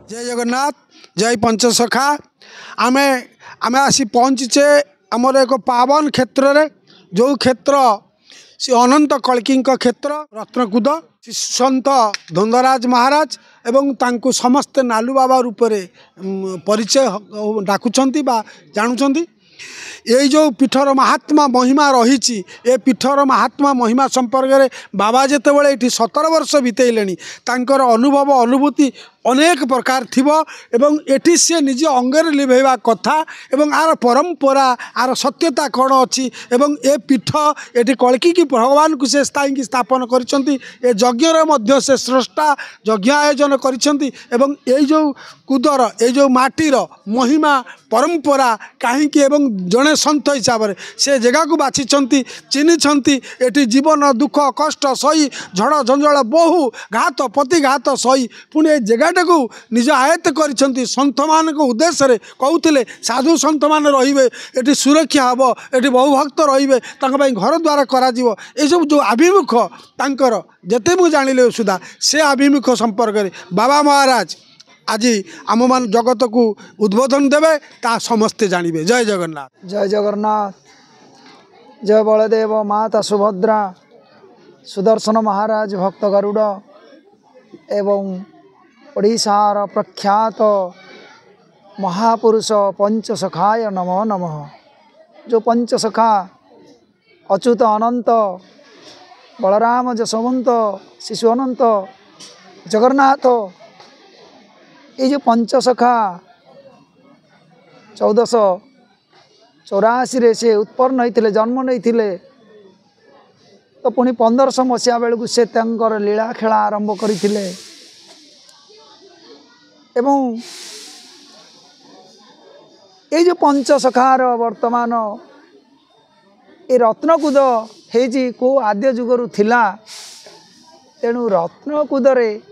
जय जगन्नाथ जय पंचसखा आमे आमे आसी पहुँचीचे आमर एक पावन क्षेत्र रे जो क्षेत्र से अनंत कल्की क्षेत्र रत्नकूद सन्त धन्दराज महाराज एवं तांको समस्त नालू बाबा रूप में परिचय डाकुचंती बा जानुचंती। ये जो पीठर महात्मा महिमा रही ए पीठर महात्मा महिमा संपर्क में बाबा जिते बड़े ये 17 वर्ष बितेले तांकर अनुभव अनुभूति अनेक प्रकार थिबो एवं एटी से निज अंगरे लिभेवा कथा एवं आर परंपरा आर सत्यता कौन अच्छी एवं ए पीठ एटी कल्की की भगवान को से स्थायी स्थापन करिसंती ए यज्ञ मध्य से स्रष्टा यज्ञ आयोजन करिसंती एवं ए जो कूदर ए जो माटीर महिमा परंपरा कहीं एवं जड़े सन्त हिसाब से जगह को बाछिंट चिन्हिंट एटी जीवन दुख कष्ट सही झड़ झंझल बहु घात प्रतिघात सही पुणी ए जगह को निज आयत्त कर सन्थ मान उद्देश्य कहते साधु सन्थ मान रे सुरक्षा हम ये बहु भक्त रे घर द्वार कर जो आभिमुख तांकर जते मुझे जानिले सुधा से आभिमुख संपर्क में बाबा महाराज आज आम मान जगत को उद्बोधन देवे ता समस्ते जानवे। जय जगन्नाथ जय जगन्नाथ जय बलदेव माता सुभद्रा सुदर्शन महाराज भक्त गरुड़ एवं ओडिशार प्रख्यात महापुरुष पंचसखाय नमो नमः। जो पंचसखा अच्युत अनंत बलराम जशवंत शिशु अनंत जगन्नाथ ये जो पंचसखा 1484 से उत्पन्न होते जन्म नहीं तो पुणी 1500 मसीहा बेलू से लीला खेला आरंभ करते एवं ये जो पंचसखार वर्तमान ये रत्नकूद है को आद्य जुगरु थिला तेणु रत्नकूदरे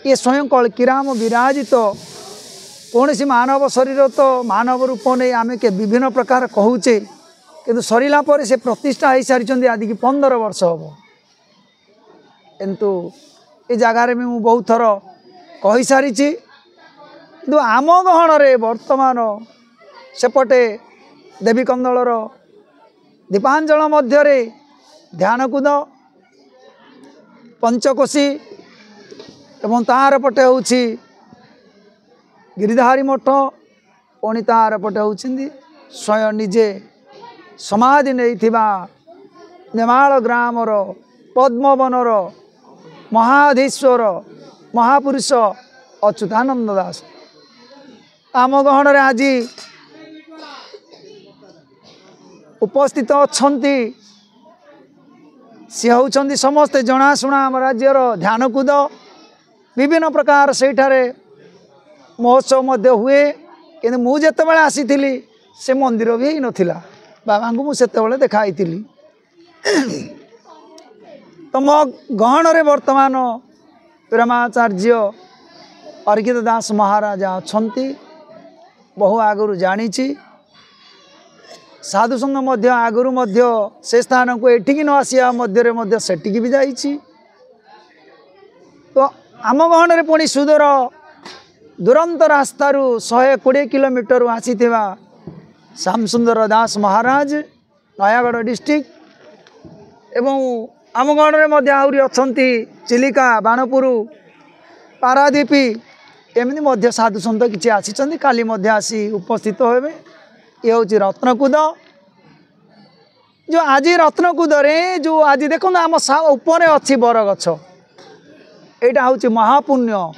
ये स्वयं कल्कीराम विराजित कौन सी मानव शरीर तो मानव रूप नहीं आम के विभिन्न प्रकार कहूचे किंतु सरीला पर से प्रतिष्ठा हो सारी आज की 15 वर्ष हम किंतु ये जगार भी मुझे बहुत थर कही सारी किंतु आम गहन वर्तमान सेपटे देवी कंदलर दीपांजल मध्य ध्यानकूद पंचकोशी एवं तार पटे हूँ गिरिधारी मठ पुणी तार पटे हूँ स्वयं निजे समाधि नहीं नेमाल ग्रामर पद्मवनर महाधीश्वर महापुरुष अच्युतानंद दास आम गहन आज उपस्थित अच्छी सी होती समस्ते जनाशुना आम राज्यर ध्यानकूद विभिन्न प्रकार से महोत्सव मध्य हुए कि मुझे आसी से मंदिर भी नथिला बाबा को मुझे देखाई तो मो गहन वर्तमान प्रेमाचार्य अर्घित दास महाराज अच्छा बहु आगु जानी साधु संघ आगु से स्थान को एठिक न आसिया मध्य सेटिकी भी जाइए तो आम गहन पुणी सुदूर दुरंत रास्तार 120 किलोमीटर आसी श्यामसुंदर दास महाराज नयागढ़ डिस्ट्रिक्ट एवं आम गहन आहरी अच्छा चिलिका बाणपुर पारादीप एमती साधु सन्त किसी आसी काली आसी उपस्थित होबे। ये हूँ रत्नकूद जो आज रत्नकूद जो आज देखो आम उपर अच्छी बरगछ यहाँ हूँ महापुण्य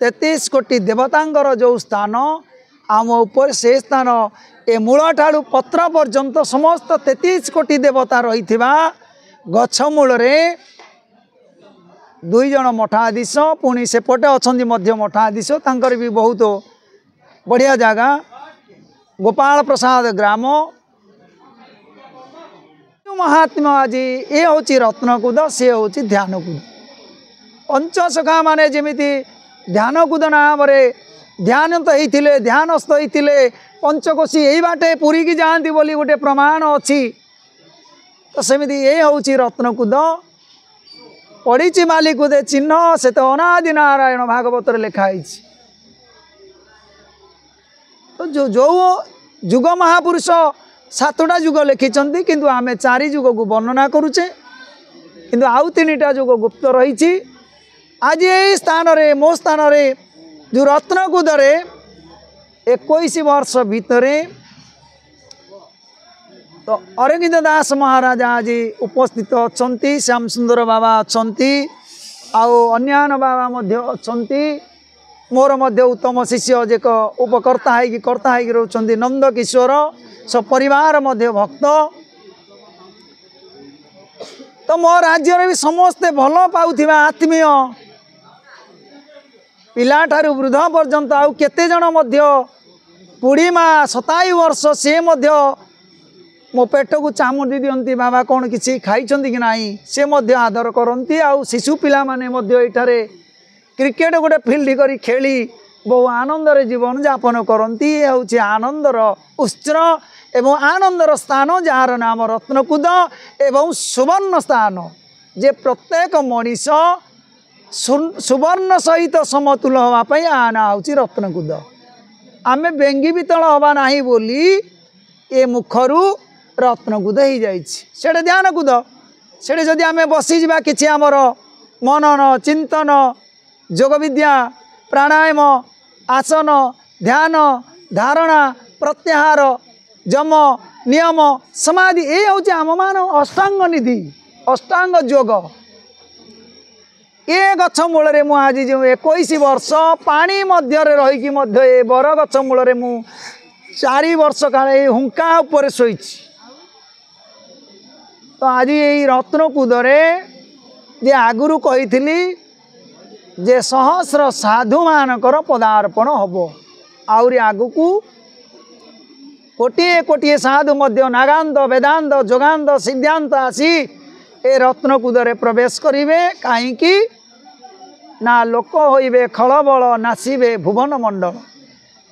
33 कोटी देवतांगर जो स्थान आम उपर से स्थान ए मूल ठाड़ू पत्र पर्यंत समस्त 33 कोटी देवता रही गछ मूल 2 जन मठाधीश पुणी सेपटे अच्छा मठाधीश तांकर भी बहुत बढ़िया जगह गोपाल प्रसाद ग्राम महात्मा आज ये हूँ रत्नकूद सी हूँ ध्यानकूद पंचसखा माने जमीती ध्यानकूद नाम ध्यान तो होते ध्यानस्थ होते पंचकोशी यही बाटे पुरी की जाती बोली गोटे प्रमाण अच्छी तो सेमती ये हूँ रत्नकूद पड़ी बालिकूदे चिन्ह से तो अनादि नारायण भागवत लिखाई तो जो जुग महापुरुष 7टा जुग लिखिं किंतु आमे 4 जुग को वर्णना करुचे किंतु आउ 3टा जुग गुप्त रही। आज ये स्थान रे मो स्थान रे जो रत्नकुद 21 वर्ष भितर तो अरविंद दास महाराज आज उपस्थित अच्छा, श्याम सुंदर बाबा अच्छा, आन्यान बाबा अच्छा, मोर मध्य उत्तम शिष्य जे उपकर्ता है रोचंती नंद किशोर सब परिवार मध्य भक्त। तो मो राज्य भी समस्ते भल पाउथिबा आत्मीय पिला ठारू वृद्ध पर्यंत आउ केते जण मध्य बुढ़ीमा 27 वर्ष से मध्य मो पेट को चामुंडी दियंती बाबा कौन किसी खाई कि नहीं से मध्य आदर करती। आउ शिशु पिला माने मध्य एठारे क्रिकेट गोटे फील्ड करी खेली बहु आनंदर जीवन यापन करती। हूँ आनंदर उत्स एवं आनंदर स्थान जार नाम रत्नकुद एवं सुवर्ण स्थान जे प्रत्येक मनीष सुवर्ण सहित समतुल होगापाई आना हूँ रत्नकुद। आमे बेंगी बितल हवा नहीं बोली ए मुखरू रत्नकुद हो जाए ध्यान कुद से जदि आम बसीजा कि आमर मनन चिंतन योग विद्या प्राणायाम आसन ध्यान धारणा प्रत्याहार जम नियम समाधि ये हूँ आम मान अष्टांग निधि अष्टांग योग। ये गछ मूल मु आज जो 21 वर्ष पानी मध्य रहीकि बर गछ मूल मु 4 वर्ष काल हुंका उपर शोई। तो आज ये रत्नकुद जे आगुरु कही जे सहस्र साधु मानकर पदार्पण हम आउरी आगुकू कोटिए कोटिए साधु मध्य नागांत वेदांत जोगांत सिद्धांत आसी ए रत्नकुद प्रवेश करिवे काईकि ना लोक होइबे खलबल नासिबे भुवन मंडल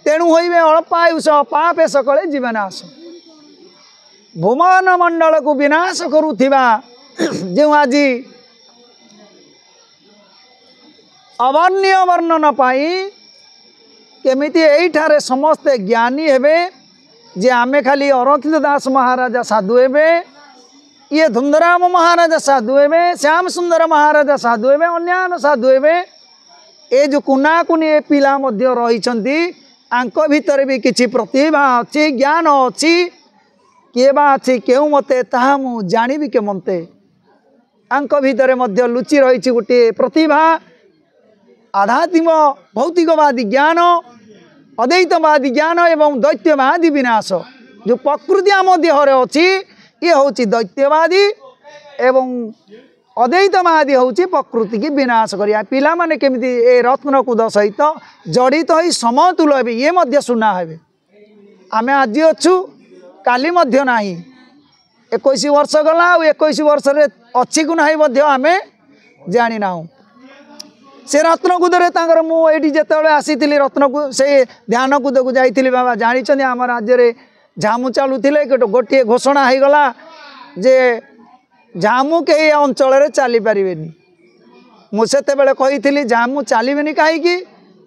तेणु होइबे अल्पायुष पापे सकले जीवनाश भुवन मंडल को विनाश करुथिबा जो आज अवर्ण्य वर्णन पाई केमिति एठारे समस्ते ज्ञानी हेबे जे आमे खाली अरविंद दास महाराजा साधु हेबे ये धुंधराम महाराजा साधु हेबे श्याम सुंदर महाराजा साधु हेबे अन्यान साधु हेबे ए जो कुना कुनी ए पिला मध्य रहिछंती आंको भितर भी किछि प्रतिभा अछि ज्ञान अछि किए बा अछि केउ मते ताहा मु जानिबि के मनते आंको भितर मध्य लुचि रहिछि गोटे प्रतिभा आध्यात्मिक भौतिकवादी ज्ञान अद्वैतवादी ज्ञान एवं दैत्यवादी विनाश जो प्रकृति आम देहर अच्छी ये हूँ दैत्यवादी एवं अद्वैतवादी हूँ प्रकृति की विनाश करिया पिला माने केमिति ए रत्नकुद सहित जड़ित हो समतुल हे ये मध्य सुना हे आम आज अच्छु काली मध्य नाही 21 वर्ष गला 21 वर्ष अच्छी को नहीं आम जानी ना से रत्नकुद मुझे जिते आसी रत्नकुद से ध्यानकुद को जाइली बाबा जानी आम राज्य में झामु चलुले गोटे घोषणा हो गला जे झामु कई अंचल चली पारे मुझे कही झामु चलबेनि कहीं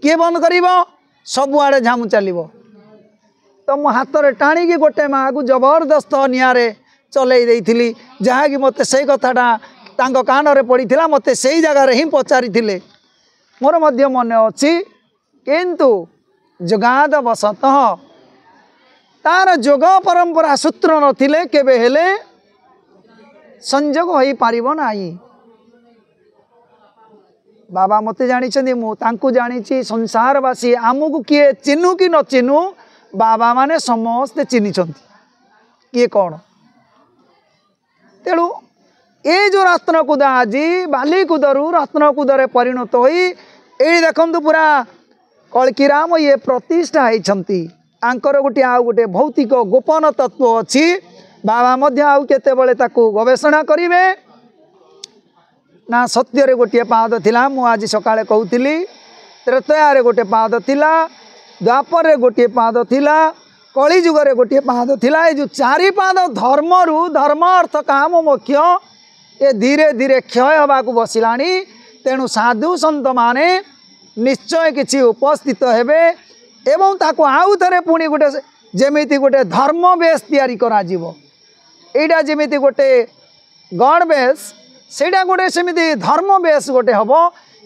किए बंद कर सबुआड़े झामु चलो तो मो हाथ में टाणिकी गोटे माँ को जबरदस्त निआरे चलई देती जहाँकि मत से कथाटा कान में पड़ा मत से जगार ही पचारि मोर मध्य मन अच्छी किंतु जगाद वशतः तार जोग परंपरा सूत्र नथिले केबे हेले संजोग हो पारिबो नाही। बाबा मते जानी मु तांकु जानी संसारवासी आमको किए चिन्हु कि न चिन्हु बाबा माने समस्ते चिन्हिछंती किए कौन तेणु ये जो रत्नकुद आज बालीकुदरू रत्नकुदे परिणत हो देखु पूरा कल्कीराम ये प्रतिष्ठा होती आंकर गोटे आउ गोटे भौतिक गोपन तत्व अच्छी बाबा मध्य आउ केतेबेले ताकू गवेषणा करिवे ना सत्य रे गोटे पाद थिला मु आज सकाळे कहूतिली त्रेतया रे गोटे पाद थिला द्वापर रे गोटे पाद थिला कली जुग रे गोटे पाद थिला ए जो चारि पाद धर्मरू धर्म अर्थ काम मोक्ष ये धीरे धीरे क्षय होगा बसिलानी तेणु साधु सन्त माने निश्चय किछि उपस्थित हेबे एवं ताको आउ थरे पुणी गोटे जेमिति गोटे धर्म बेस तैयारी करा जीवो एटा जेमिति गोटे गण बेस सेटा गोटे सेमिति धर्म बेस गोटे हबो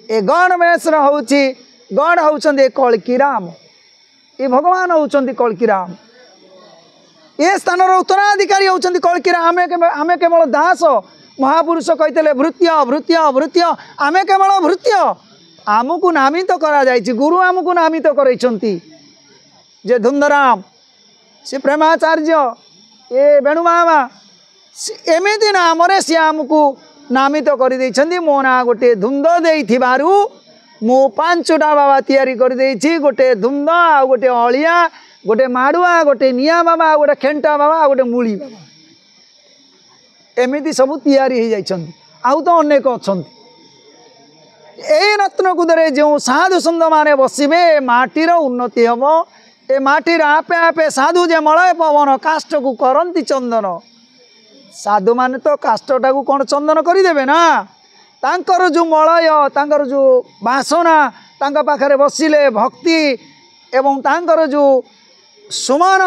ए गण बेस र होउची गण होउचंदी कल्की राम ये भगवान होउचंदी कल्की राम ये स्थान उत्तराधिकारी होउचंदी कल्की राम आमे केवल दास महापुरुष कहते भृत्य भृत्य भृत्य आमे केवल भृत्य आमको नामित करा जायछि गुरु आमको नामित करैछंती जे धुंधराम से प्रेमाचार्य ये वेणुमामा एमिति नाम सी आमको नामित कर मो ना गोटे धुंद देइथिबारु मु 5टा बाबा तैयारी कर देइछि गोटे धुंद आ गोटे अलिया गोटे माडुआ गोटे निया बाबा गोटे खेंटा बाबा गोटे मूली बाबा एमिति सब तैयारी हो जाइछंती आउ तो अनेक अछंती ए रत्नकुदरे जो साधु संत माने बसिबे माटीर उन्नति हम ए माटीर आपे आपे साधु जे मलय पवन काष्ठ को करंती चंदन साधु माने तो काष्ठटा को कौन चंदन करदेवे ना तांकर जो मलय तांकर जो बासना तांका पाखरे बसिले भक्ति एवं तांकर जो सुमन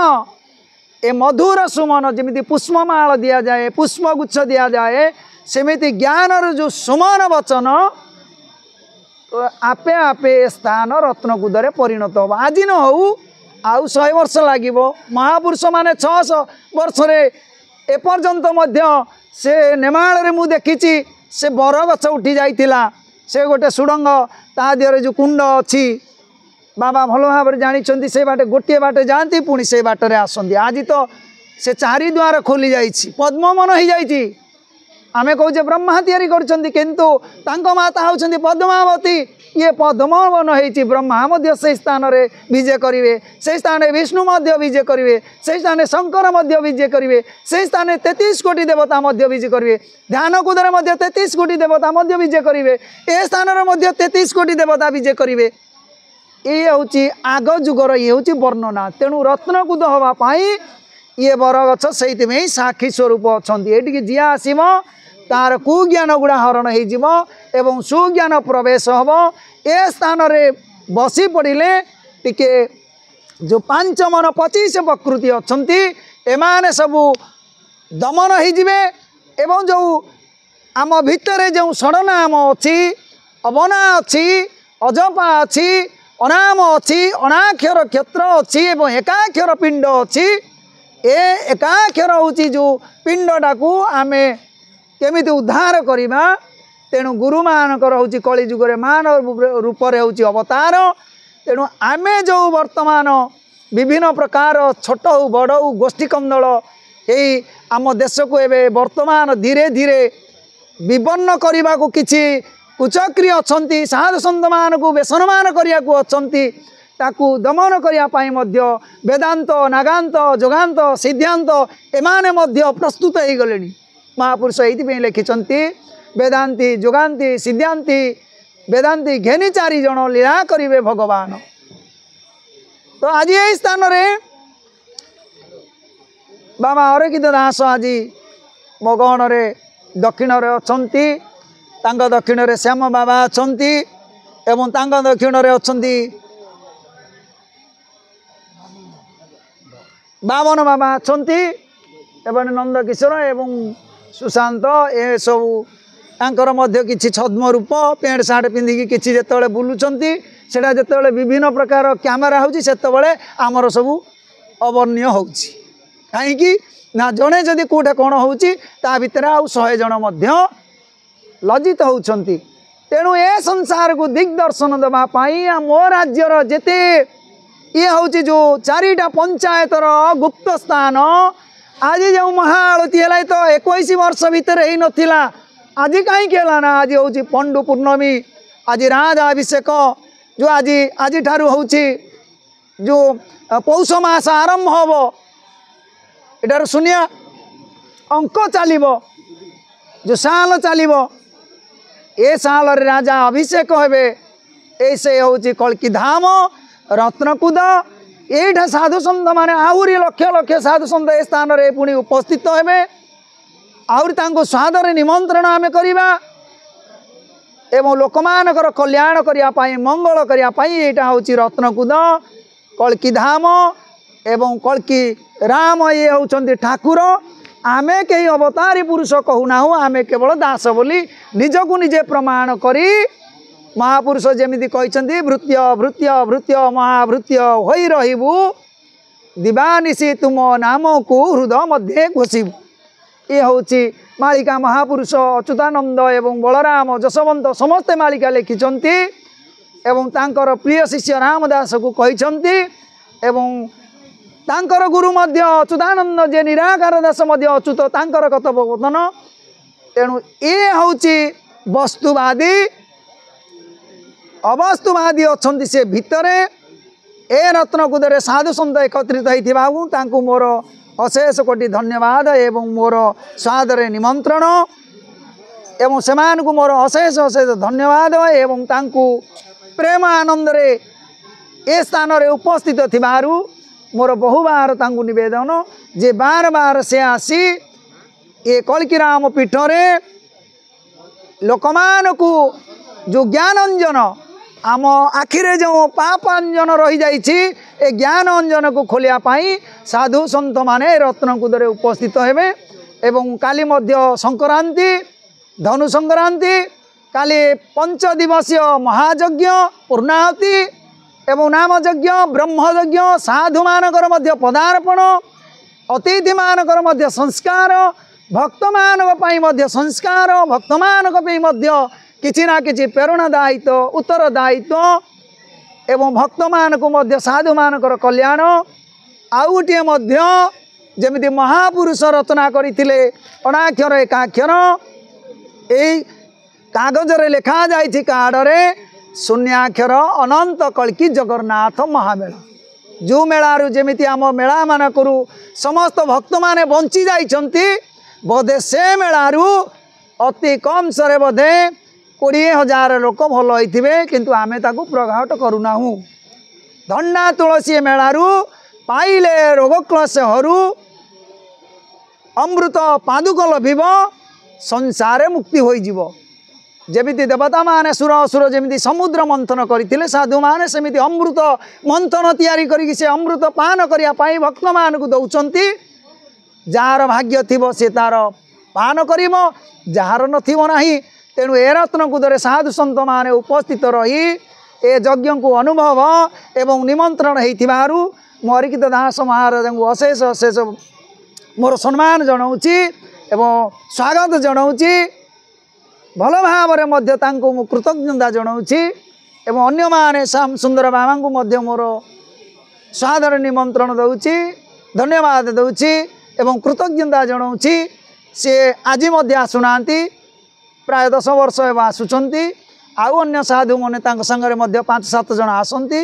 ए मधुर सुमन जमिति पुष्पमाल दिया जाए पुष्पगुच्छ दिया जाए सेमिति ज्ञानर जो सुमन वचन आपे आपे स्थान रत्नकुदरे परिणत हो आज न हो आउ 100 वर्ष लागिबो महापुरुष माने 600 वर्ष रे एपर्यंत मध्य से नेमाल रे मु देखिछि से बर गछ उठी जाइतिला से गोटे सुडंग ता दियरे जो कुंड अछि बाबा भलो भाव जानी से बाटे गोटे बाटे जाती पुणी से बाटर आसती आज तो से 4 द्वार खोली जाइछि पद्मवन हो जाइछि आमे कहूचे ब्रह्मा तैयारी करछंती किंतु तांको माता होछंती पद्मावती ये पद्मवन होइछि ब्रह्मा मध्य से स्थान रे विजय करिवे से स्थान विष्णु मध्य विजय करिवे से स्थान शंकर मध्य विजय करिवे से स्थान 33 कोटी देवता मध्य विजय करिवे ध्यान कुदरे मध्य 33 कोटी देवता मध्य विजय करिवे ए स्थान रे मध्य 33 कोटी देवता विजय करिवे ये हूँ आग जुगर ये हूँ वर्णना तेणु रत्नकुद हवापाई ये बरगछ से साक्षी स्वरूप अच्छा ये जी आसव तार कुज्ञान गुड़ा हरण हो सुज्ञान प्रवेश हम ए स्थान रे बसी पड़े टिके जो 5 मन 25 प्रकृति अच्छा एमाने सबू दमन हो जो आम भितर जो षडनाम अच्छी अबना अच्छी अजपा अच्छी अनाम अच्छी अनाक्षर क्षेत्र अच्छी एवं एकाक्षर पिंड अच्छी ए एकाक्षर हूँ जो पिंडटा को आम केमिति उद्धार करवा तेणु गुरु मानकर हूँ कली जुगरे मान रूप हूँ अवतार तेणु आम जो वर्तमान विभिन्न प्रकार छोट हो बड़ हो गोष्ठी कंदल यही आम देश को एवं वर्तमान धीरे धीरे विपन्न करने को किसी कुचक्री अच्छा साधु सन्त मान को व्यसनमान करने को अच्छा ताकू दमन करने वेदांत नागांत जोगांत सिद्धांत एमाने प्रस्तुत हो गले महापुरुष ये लिखिं वेदांती जोगांती सिद्धांती वेदांती घेनी 4 जन लीला करिवे भगवान। तो आज यही स्थान रे बाबा अरकित दास आज मो गहन रे दक्षिण रे अछंती तांग दक्षिण रे श्याम बाबा अछंती एवं तांग दक्षिण रे अछंती बावन बाबा अछंती एवं नंद किशोर एवं सुशांत ए सब तांकर मध्य किछि छद्म रूप पेंट सार्ट पिंधिकी किछि जेतबेले बुलुचंती सेटा जेतबेले विभिन्न प्रकार कैमेरा होउची सेतबेले आमर सबू अवर्ण्य होउची काहेकि ना जणे जदि कोठे कोन होउची ता भितर आउ 100 जन मध्य लज्जित होउचंती तेणु ए संसार को दिग्दर्शन देबा पाई मो राज्यर जेते ये होउची जो 4टा पंचायतर गुप्त स्थान आज जो महाआरती है तो 21 वर्ष भितर ही नथिला आज कहीं ना आज हूँ पंडु पूर्णमी आज राजाभिषेक जो आज ठारू हूँ जो पौष मास आरंभ हम एटार शून्य अंक चलो जो साल चलो ए साल राजा अभिषेक हे ऐसे हूँ कल्की धाम रत्नकुद ये साधु सन्त माने आहरी लक्ष लक्ष साधु सन्त ए स्थान रे पुणी उपस्थित हेबे आउरी तांको स्वादर निमंत्रण आमे करिबा एवं लोकमानकर कल्याण करिया पाई मंगल करिया पाई एटा होची रत्नकुद कल्की धाम एवं कल्की राम ये होउछन्ति ठाकुर आमे कई अवतारी पुरुष कहूना आमे केवल दास बोली निजकु निजे प्रमाण करी महापुरुष जेमिति कहते भृत्य भृत्य भृत्य महाभृत्य होई रहिबु दिवानिशी तुम नाम को हृदय मध्य घोषिबु। ये होची मालिका महापुरुष अच्युतानंद एवं बलराम जशवंत समस्ते मालिका लिखिछन्ति एवं तांकर प्रिय शिष्य रामदास को कहिछन्ति एवं तांकर गुरु मध्य अच्युतानंद जे निराकार दास मध्य अच्युत तांकर कथोपकथन। तेणु ये होची वस्तुवादी अवस्तुवादी अच्छी से भितरे ए रत्नकुदरे साधु सन्त एकत्रित होता मोर अशेष कोटि धन्यवाद एवं मोर स्वादरे निमंत्रण एवं से मोर अशेष अशेष धन्यवाद एवं तांकु प्रेम आनंद रे ए स्थान रे उपस्थित थिबारु मोर बहुबार तांकु निवेदन जे बार बार से आसी ए कल्कीराम पीठ रे लोकमान को जो ज्ञान अंजन आम आखिरे जो पापांजन रही जाइछि ए ज्ञान अंजन को खोलिया पाई साधु सन्त माने रत्नकुदरे उपस्थित हेबे एवं काली मध्य संक्रांति धनु संक्रांति काली पंच दिवसीय महायज्ञ पूर्णाहुति एवं नाम यज्ञ ब्रह्मयज्ञ साधु मानकर मध्य पदार्पण अतिथि मानकर मध्य संस्कार भक्त मानक पई मध्य संस्कार भक्त मानक पई मध्य किछि ना किछि प्रेरणा दायित्व उत्तर दायित्व एवं भक्त मानक मध्य साधु मानकर कल्याण आउ गोटे मध्य जेमिति महापुरुष रचना करथिले अणाक्षर एकाक्षर एई कागज रे लेखा जाइछि कार्ड रे शून्याक्षर अनंत कल्की जगन्नाथ महामेला जो मेलारू जेमिति आम मेला मानकरू समस्त भक्त माने बंची जाइछन्ति बोधे से मेलारू अति कम सरे बोधे 20,000 लोक भल होइथिबे किंतु आमे ताकू प्रघाट करूना धन्ना तुलसी मेलारू पाइले रोगक्लेश हरू अमृत पादुक लभिब संसार मुक्ति होइजिवो। जेमिति देवता माने सुर असुर जेमिति समुद्र मंथन करथिले साधु माने सेमिति अमृत मंथन तैयारी करिकि से अमृत पान करिया पाई भक्त मान को दउचंती जार भाग्य थिबो से तार पान करिवो जार नथिबो नाही। तेणु ए रत्नकुदरे साधु सन्त माने उपस्थित रही ए यज्ञ को अनुभव एवं निमंत्रण हेइथिबारु मरिकित दास महाराज को अशेष अशेष मोर सम्मान जनाऊँची एवं स्वागत जनाऊँची भल भाव मध्य तांको मु कृतज्ञता जनाऊँची एवं अन्य माने श्याम सुंदर बाबा को मध्य मोर स्वादर निमंत्रण दउची धन्यवाद दउची एवं कृतज्ञता जनाऊँची। से आज मध्य आसुनांती प्राय 10 वर्ष एवं आसुचंती आउ अन्य साधु मैंने संगे 5-7 जन आसती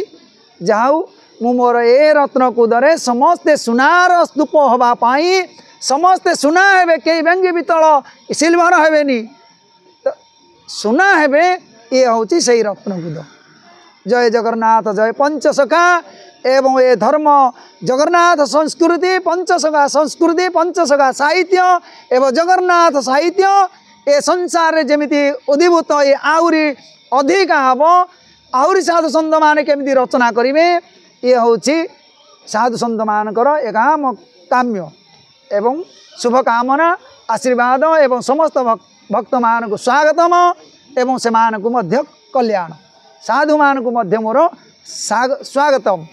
जाऊ मु मोर ए रत्नकुदरे समस्ते सुनार स्तूप हवापाई समस्ते सुना हेबे कई व्यंगी पितल सिल्वर हेबेनी तो सुना हेबे ये हूँ से रत्नकुद। जय जगन्नाथ जय पंचसखा एवं ए धर्म जगन्नाथ संस्कृति पंचसखा साहित्य एवं जगन्नाथ साहित्य ए संसार जमिति उद्भूत ये आउरी अधिक हम आउरी साधु सन्त माने केमिति रचना करिवे ये हूँ साधु सन्त मानकर एकाम काम्य एवं शुभकामना आशीर्वाद एवं समस्त भक्त मान को स्वागतम एवं से मान को मध्य कल्याण साधु मान को मध्य मोर स्वागतम।